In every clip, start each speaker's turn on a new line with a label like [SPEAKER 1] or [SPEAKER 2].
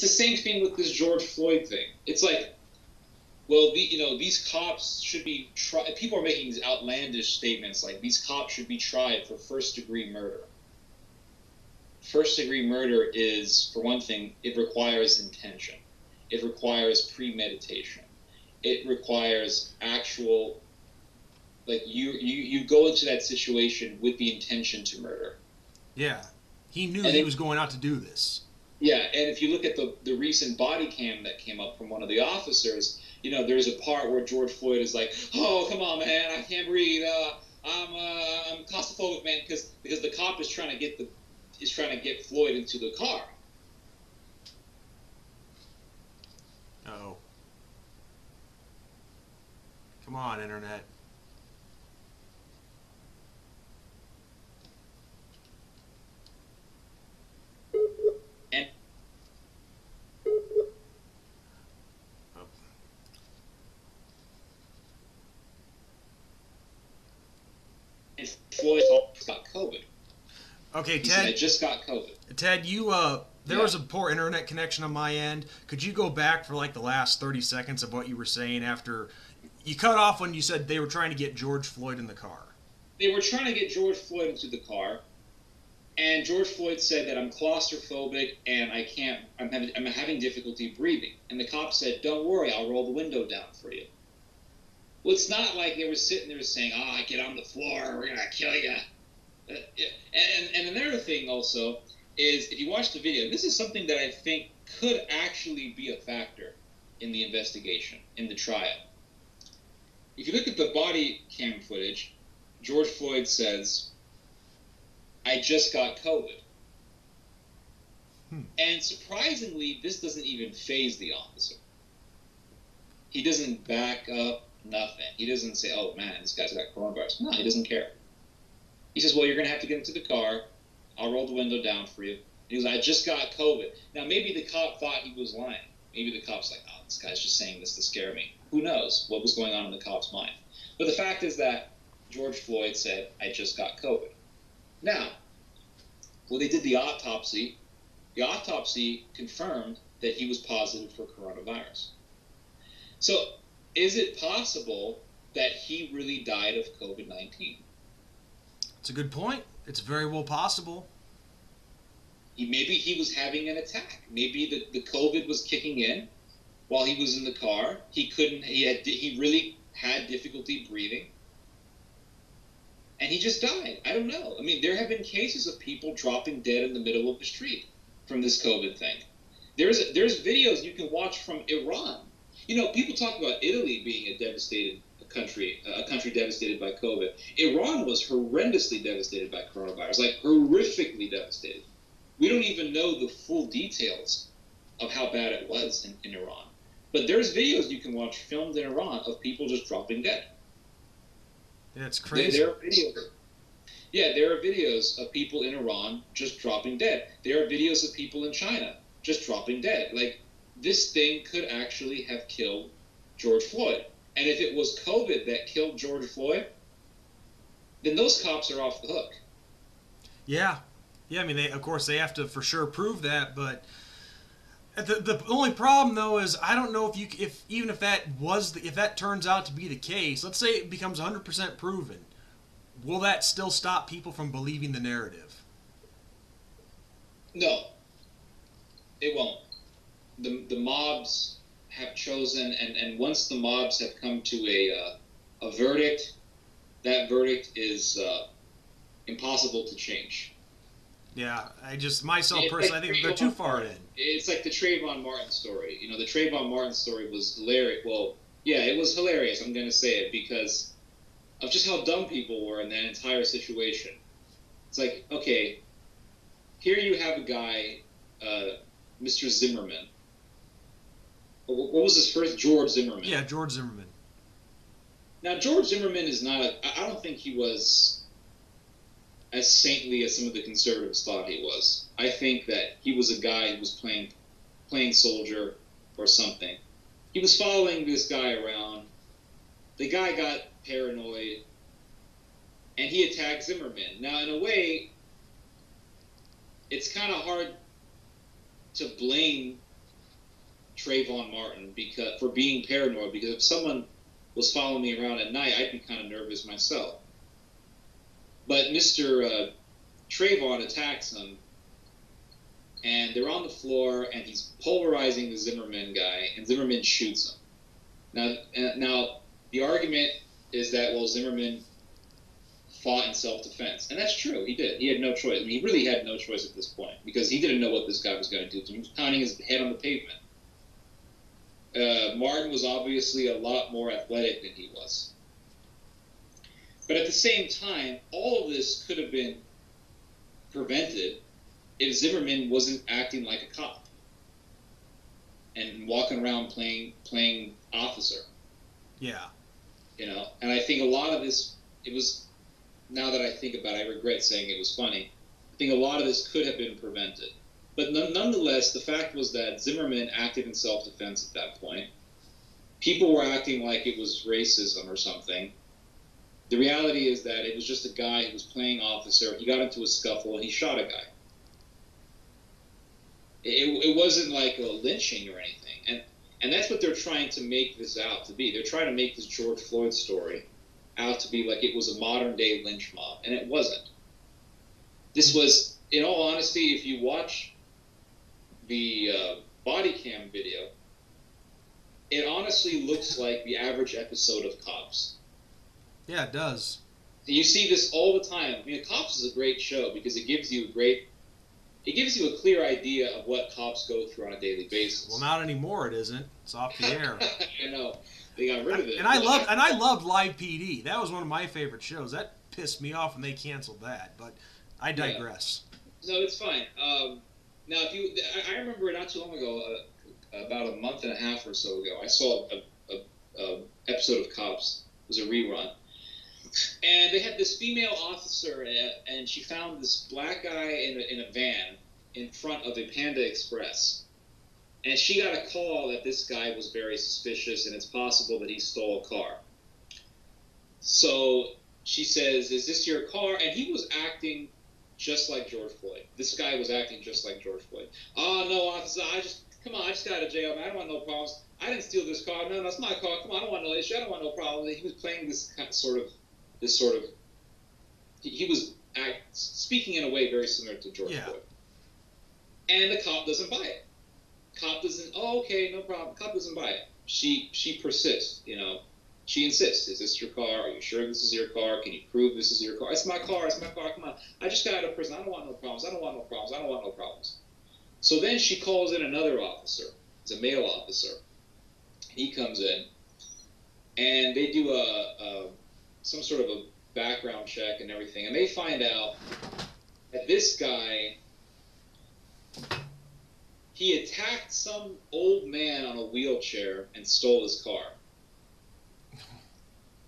[SPEAKER 1] the same thing with this George Floyd thing. It's like, well, these cops should be tried. People are making these outlandish statements like these cops should be tried for first-degree murder. First-degree murder is, for one thing, it requires intention. It requires premeditation. It requires actual, like, you go into that situation with the intention to murder.
[SPEAKER 2] Yeah. He knew he was going out to do this.
[SPEAKER 1] Yeah, and if you look at the recent body cam that came up from one of the officers, there's a part where George Floyd is like, "Oh, come on, man, I can't breathe. I'm claustrophobic, man," because the cop is trying to get Floyd into the car.
[SPEAKER 2] Uh-oh. Come on, Internet.
[SPEAKER 1] And Floyd got COVID.
[SPEAKER 2] Okay,
[SPEAKER 1] He
[SPEAKER 2] Ted.
[SPEAKER 1] said, "I just got COVID."
[SPEAKER 2] Ted, there was a poor internet connection on my end. Could you go back for like the last 30 seconds of what you were saying after you cut off when you said they were trying to get George Floyd in the car?
[SPEAKER 1] They were trying to get George Floyd into the car, and George Floyd said that I'm claustrophobic and I'm having difficulty breathing. And the cop said, "Don't worry, I'll roll the window down for you." Well, it's not like they were sitting there saying, "Get on the floor, we're gonna kill you." And another thing also is, if you watch the video, this is something that I think could actually be a factor in the investigation, in the trial. If you look at the body cam footage, George Floyd says, "I just got COVID." And surprisingly, this doesn't even faze the officer. He doesn't back up, nothing. He doesn't say, "Oh man, this guy's got coronavirus." No, he doesn't care. He says, "Well, you're going to have to get into the car. I'll roll the window down for you." He goes, "I just got COVID." Now, maybe the cop thought he was lying. Maybe the cop's like, "Oh, this guy's just saying this to scare me." Who knows what was going on in the cop's mind? But the fact is that George Floyd said, "I just got COVID." Now, when they did the autopsy confirmed that he was positive for coronavirus. So, is it possible that he really died of COVID-19?
[SPEAKER 2] It's a good point. It's very well possible.
[SPEAKER 1] Maybe he was having an attack. Maybe the COVID was kicking in while he was in the car. He really had difficulty breathing. And he just died. I don't know. I mean, there have been cases of people dropping dead in the middle of the street from this COVID thing. There's videos you can watch from Iran. People talk about Italy being a country devastated by COVID. Iran was horrendously devastated by coronavirus, like horrifically devastated. We don't even know the full details of how bad it was in Iran. But there's videos you can watch filmed in Iran of people just dropping dead.
[SPEAKER 2] That's crazy.
[SPEAKER 1] There are videos. Yeah, there are videos of people in Iran just dropping dead. There are videos of people in China just dropping dead. Like, this thing could actually have killed George Floyd. And if it was COVID that killed George Floyd, then those cops are off the hook.
[SPEAKER 2] Yeah. Yeah, I mean, of course, they have to for sure prove that, but the only problem though is I don't know if that turns out to be the case. Let's say it becomes 100% proven. Will that still stop people from believing the narrative?
[SPEAKER 1] No, it won't. The mobs have chosen, and once the mobs have come to a verdict, that verdict is impossible to change.
[SPEAKER 2] Yeah, myself personally, I think they're too far in.
[SPEAKER 1] It's like the Trayvon Martin story. The Trayvon Martin story was hilarious. Well, yeah, it was hilarious, I'm going to say it, because of just how dumb people were in that entire situation. It's like, okay, here you have a guy, Mr. Zimmerman. What was his first? George Zimmerman.
[SPEAKER 2] Yeah, George Zimmerman.
[SPEAKER 1] Now, George Zimmerman is not I don't think he was as saintly as some of the conservatives thought he was. I think that he was a guy who was playing soldier or something. He was following this guy around. The guy got paranoid, and he attacked Zimmerman. Now, in a way, it's kind of hard to blame Trayvon Martin for being paranoid, because if someone was following me around at night, I'd be kind of nervous myself. But Mr. Trayvon attacks him, and they're on the floor, and he's pulverizing the Zimmerman guy, and Zimmerman shoots him. Now the argument is that, well, Zimmerman fought in self-defense, and that's true. He did. He had no choice. I mean, he really had no choice at this point, because he didn't know what this guy was going to do to him. He was pounding his head on the pavement. Martin was obviously a lot more athletic than he was. But at the same time, all of this could have been prevented if Zimmerman wasn't acting like a cop and walking around playing officer.
[SPEAKER 2] Yeah.
[SPEAKER 1] You know, and I think a lot of this, now that I think about it, I regret saying it was funny. I think a lot of this could have been prevented. But nonetheless, the fact was that Zimmerman acted in self-defense at that point. People were acting like it was racism or something. The reality is that it was just a guy who was playing officer. He got into a scuffle and he shot a guy. It wasn't like a lynching or anything. And that's what they're trying to make this out to be. They're trying to make this George Floyd story out to be like it was a modern-day lynch mob, and it wasn't. This was, in all honesty, if you watch the body cam video, it honestly looks like the average episode of Cops.
[SPEAKER 2] Yeah, it does.
[SPEAKER 1] You see this all the time. I mean, Cops is a great show because it gives you a clear idea of what cops go through on a daily basis.
[SPEAKER 2] Well, not anymore. It isn't. It's off the air.
[SPEAKER 1] I know. They got rid of it.
[SPEAKER 2] And I loved Live PD. That was one of my favorite shows. That pissed me off when they canceled that. But I digress.
[SPEAKER 1] Yeah. No, it's fine. Now, I remember not too long ago, about a month and a half or so ago, I saw a episode of Cops. It was a rerun. And they had this female officer, and she found this black guy in a van in front of a Panda Express. And she got a call that this guy was very suspicious, and it's possible that he stole a car. So she says, "Is this your car?" And he was acting just like George Floyd. This guy was acting just like George Floyd. "Oh, no, officer, I just got out of jail, man. I don't want no problems. I didn't steal this car. No, that's my car. Come on, I don't want no issue. I don't want no problem." He was playing this sort of, he was speaking in a way very similar to George Floyd. And the cop doesn't buy it. Cop doesn't, "Oh, okay, no problem." Cop doesn't buy it. She persists, you know. She insists, "Is this your car? Are you sure this is your car? Can you prove this is your car?" "It's my car. It's my car. Come on. I just got out of prison. I don't want no problems. I don't want no problems. I don't want no problems." So then she calls in another officer. It's a male officer. He comes in, and they do some sort of a background check and everything, and they find out that this guy, he attacked some old man on a wheelchair and stole his car.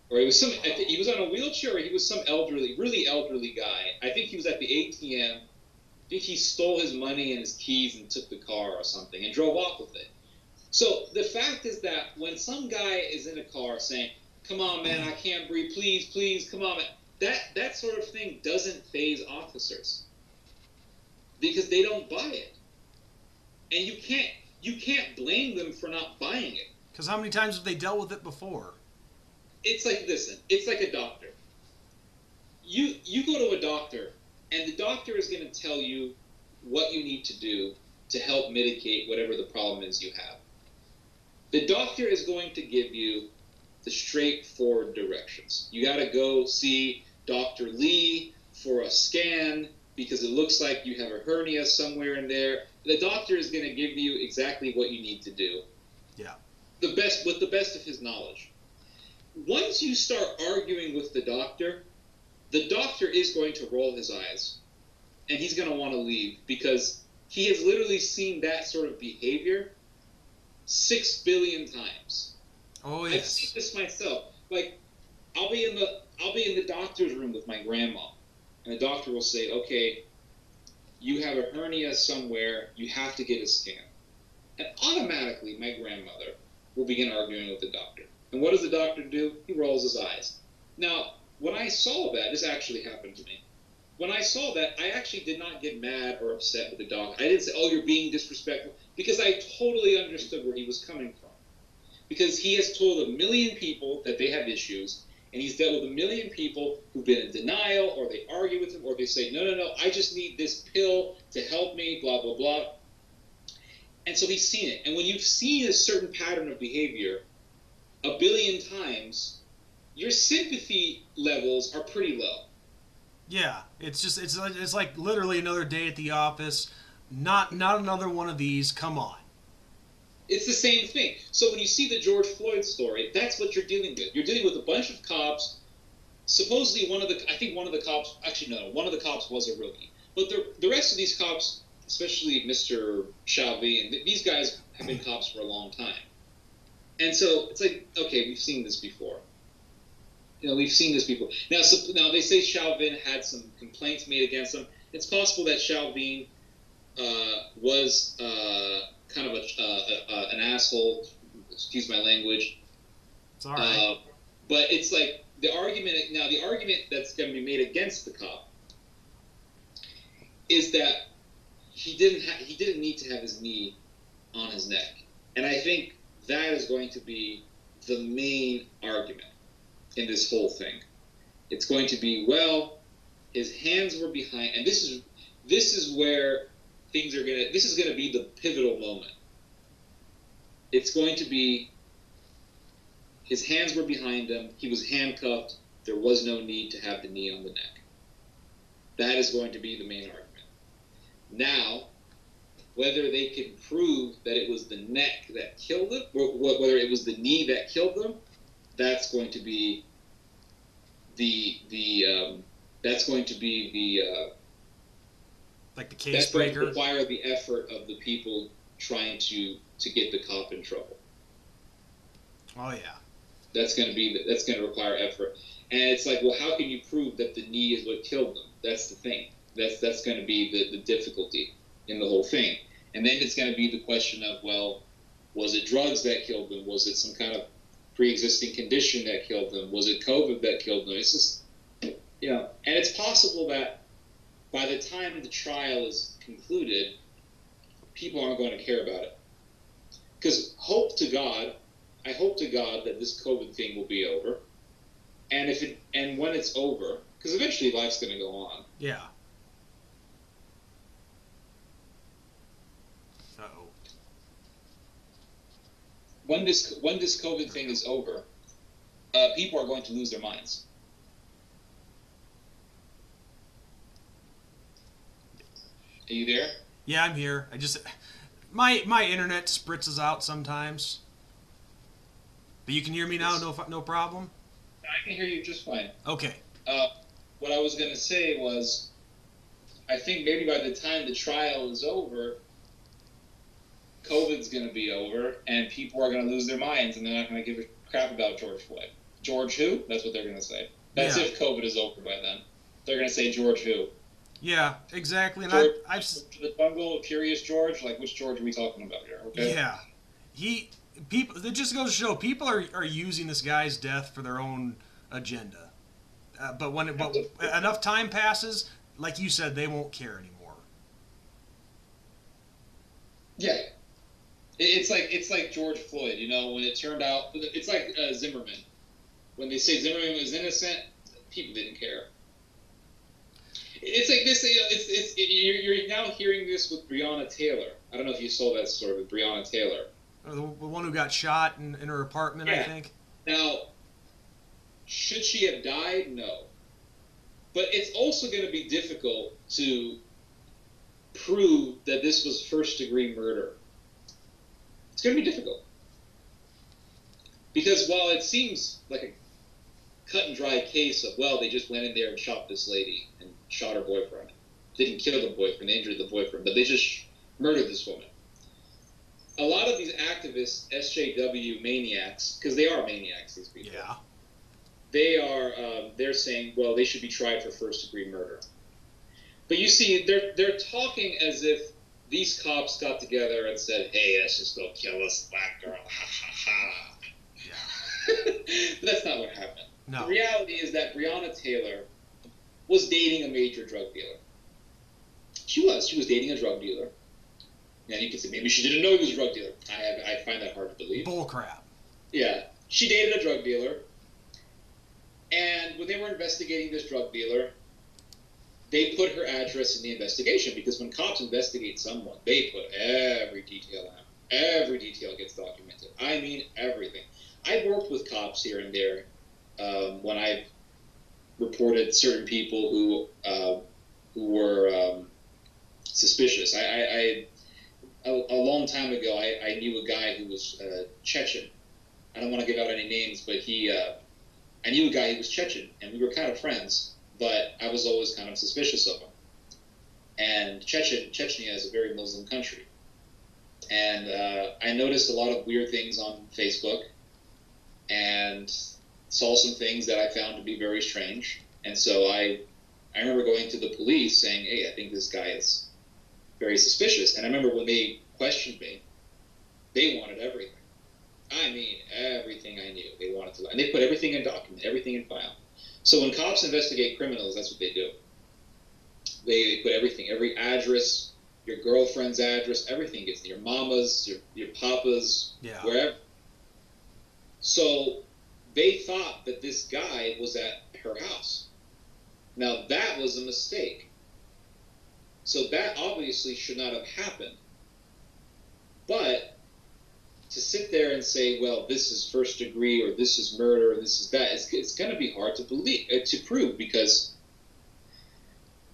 [SPEAKER 1] Or he was on a wheelchair, or he was some really elderly guy. I think he was at the ATM. I think he stole his money and his keys and took the car or something and drove off with it. So the fact is that when some guy is in a car saying, "Come on, man, I can't breathe, please, come on, man," that sort of thing doesn't faze officers because they don't buy it. And you can't blame them for not buying it.
[SPEAKER 2] Because how many times have they dealt with it before?
[SPEAKER 1] It's like, listen, it's like a doctor. You go to a doctor, and the doctor is going to tell you what you need to do to help mitigate whatever the problem is you have. The doctor is going to give you the straightforward directions. You got to go see Dr. Lee for a scan because it looks like you have a hernia somewhere in there. The doctor is going to give you exactly what you need to do.
[SPEAKER 2] Yeah.
[SPEAKER 1] With the best of his knowledge. Once you start arguing with the doctor is going to roll his eyes. And he's going to want to leave because he has literally seen that sort of behavior 6 billion times.
[SPEAKER 2] Oh, yes.
[SPEAKER 1] I've seen this myself. Like, I'll be in the doctor's room with my grandma, and the doctor will say, "Okay, you have a hernia somewhere. You have to get a scan." And automatically, my grandmother will begin arguing with the doctor. And what does the doctor do? He rolls his eyes. Now, when I saw that, this actually happened to me. when I saw that, I actually did not get mad or upset with the dog. I didn't say, "Oh, you're being disrespectful," because I totally understood where he was coming from. Because he has told a million people that they have issues, and he's dealt with a million people who've been in denial, or they argue with him, or they say, "No, no, no, I just need this pill to help me," blah, blah, blah. And so he's seen it. And when you've seen a certain pattern of behavior a billion times, your sympathy levels are pretty low.
[SPEAKER 2] Yeah, it's like literally another day at the office. Not another one of these. Come on.
[SPEAKER 1] It's the same thing. So when you see the George Floyd story, that's what you're dealing with. You're dealing with a bunch of cops. Supposedly I think one of the cops, actually no, one of the cops was a rookie. But the rest of these cops, especially Mr. Chauvin, these guys have been cops for a long time. And so it's like, okay, we've seen this before. We've seen this before. Now they say Chauvin had some complaints made against him. It's possible that Chauvin was kind of an asshole. Excuse my language.
[SPEAKER 2] It's all right.
[SPEAKER 1] But it's like the argument that's going to be made against the cop is that he didn't need to have his knee on his neck, and I think that is going to be the main argument in this whole thing. It's going to be, well, his hands were behind, and this is where things are gonna. This is going to be the pivotal moment. It's going to be his hands were behind him. He was handcuffed. There was no need to have the knee on the neck. That is going to be the main argument. Now, whether they can prove that it was the neck that killed him, or whether it was the knee that killed them, that's going to be
[SPEAKER 2] like the case
[SPEAKER 1] that's going
[SPEAKER 2] breaker.
[SPEAKER 1] to require the effort of the people trying to get the cop in trouble.
[SPEAKER 2] Oh yeah.
[SPEAKER 1] That's going to require effort, and it's like, well, how can you prove that the knee is what killed them? That's the thing. That's going to be the difficulty in the whole thing, and then it's going to be the question of, well, was it drugs that killed them? Was it some kind of pre-existing condition that killed them? Was it COVID that killed them? It's just, and it's possible that by the time the trial is concluded, people aren't going to care about it, because I hope to God that this COVID thing will be over, and when it's over, because eventually life's going to go on.
[SPEAKER 2] Yeah. Uh-oh.
[SPEAKER 1] When this COVID thing is over, people are going to lose their minds. Are you there?
[SPEAKER 2] Yeah, I'm here. I just my internet spritzes out sometimes. But you can hear me now, no problem?
[SPEAKER 1] I can hear you just fine.
[SPEAKER 2] Okay.
[SPEAKER 1] What I was going to say was, I think maybe by the time the trial is over, COVID's going to be over, and people are going to lose their minds, and they're not going to give a crap about George Floyd. George who? That's what they're going to say. That's if COVID is over by then. They're going to say George who?
[SPEAKER 2] Yeah, exactly. And
[SPEAKER 1] George,
[SPEAKER 2] I've
[SPEAKER 1] the jungle, Curious George? Like, which George are we talking about here? Okay.
[SPEAKER 2] Yeah. It just goes to show people are using this guy's death for their own agenda. But enough time passes, like you said, they won't care anymore.
[SPEAKER 1] Yeah. It's like George Floyd, when it turned out, it's like Zimmerman. When they say Zimmerman was innocent, people didn't care. It's like this. You're now hearing this with Breonna Taylor. I don't know if you saw that story with Breonna Taylor.
[SPEAKER 2] The one who got shot in her apartment,
[SPEAKER 1] yeah.
[SPEAKER 2] I think.
[SPEAKER 1] Now, should she have died? No. But it's also going to be difficult to prove that this was first-degree murder. It's going to be difficult. Because while it seems like a cut-and-dry case of, well, they just went in there and shot this lady and shot her boyfriend. Didn't kill the boyfriend, they injured the boyfriend, but they just murdered this woman. A lot of these activists, SJW maniacs, because they are maniacs, these people.
[SPEAKER 2] Yeah.
[SPEAKER 1] They're saying, well, they should be tried for first-degree murder. But you see, they're talking as if these cops got together and said, hey, let's just go kill this black girl, ha ha ha.
[SPEAKER 2] Yeah.
[SPEAKER 1] But that's not what happened.
[SPEAKER 2] No.
[SPEAKER 1] The reality is that Breonna Taylor was dating a major drug dealer. She was dating a drug dealer. Now you can say maybe she didn't know he was a drug dealer. I find that hard to believe.
[SPEAKER 2] Bull crap.
[SPEAKER 1] Yeah, she dated a drug dealer, and when they were investigating this drug dealer, they put her address in the investigation because when cops investigate someone, they put every detail out. Every detail gets documented. I mean everything. I've worked with cops here and there when I've reported certain people who were suspicious. A long time ago, I knew a guy who was Chechen. I don't want to give out any names, but I knew a guy who was Chechen, and we were kind of friends, but I was always kind of suspicious of him. And Chechnya is a very Muslim country. And I noticed a lot of weird things on Facebook and saw some things that I found to be very strange. And so I remember going to the police saying, hey, I think this guy is very suspicious. And I remember when they questioned me, they wanted everything. I mean, everything I knew. They wanted to. And they put everything in document, everything in file. So when cops investigate criminals, that's what they do. They put everything, every address, your girlfriend's address, everything gets your mama's, your papa's, wherever. So they thought that this guy was at her house. Now, that was a mistake. So that obviously should not have happened. But to sit there and say, well, this is first degree, or this is murder, or this is that, it's going to be hard to to prove, because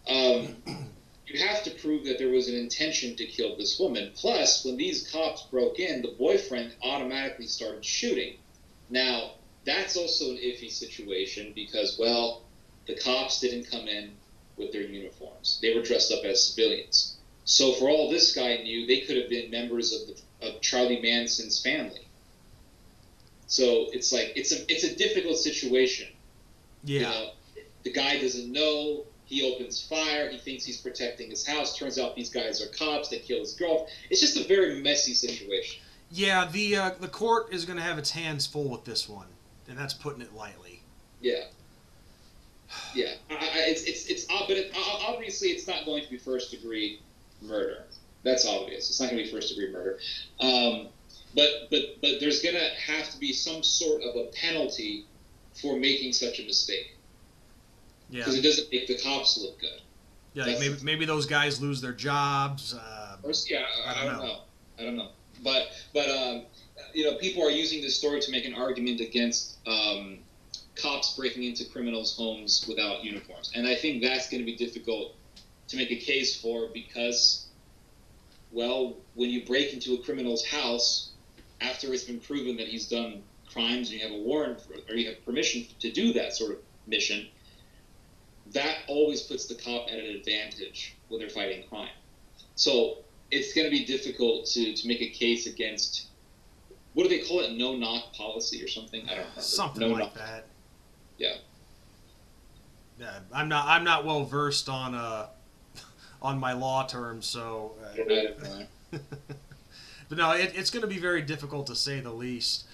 [SPEAKER 1] you have to prove that there was an intention to kill this woman. Plus, when these cops broke in, the boyfriend automatically started shooting. Now, that's also an iffy situation because, well, the cops didn't come in with their uniforms. They were dressed up as civilians. So for all this guy knew, they could have been members of Charlie Manson's family. So it's like it's a difficult situation.
[SPEAKER 2] Yeah.
[SPEAKER 1] You know, the guy doesn't know. He opens fire. He thinks he's protecting his house. Turns out these guys are cops. They kill his girl. It's just a very messy situation.
[SPEAKER 2] Yeah, the court is going to have its hands full with this one, and that's putting it lightly.
[SPEAKER 1] Yeah. Yeah. Obviously it's not going to be first degree murder. That's obvious. It's not going to be first degree murder. But there's going to have to be some sort of a penalty for making such a mistake.
[SPEAKER 2] Yeah.
[SPEAKER 1] Because it doesn't make the cops look good.
[SPEAKER 2] Yeah, like maybe those guys lose their jobs.
[SPEAKER 1] Yeah, I don't know. But you know, people are using this story to make an argument against cops breaking into criminals' homes without uniforms, and I think that's going to be difficult to make a case for because, well, when you break into a criminal's house after it's been proven that he's done crimes and you have a warrant or you have permission to do that sort of mission, that always puts the cop at an advantage when they're fighting crime. So it's going to be difficult to make a case against, what do they call it, no-knock policy or something? I don't remember.
[SPEAKER 2] Something like that.
[SPEAKER 1] Yeah.
[SPEAKER 2] Yeah, I'm not well versed on my law terms, so. But no, it's going to be very difficult to say the least.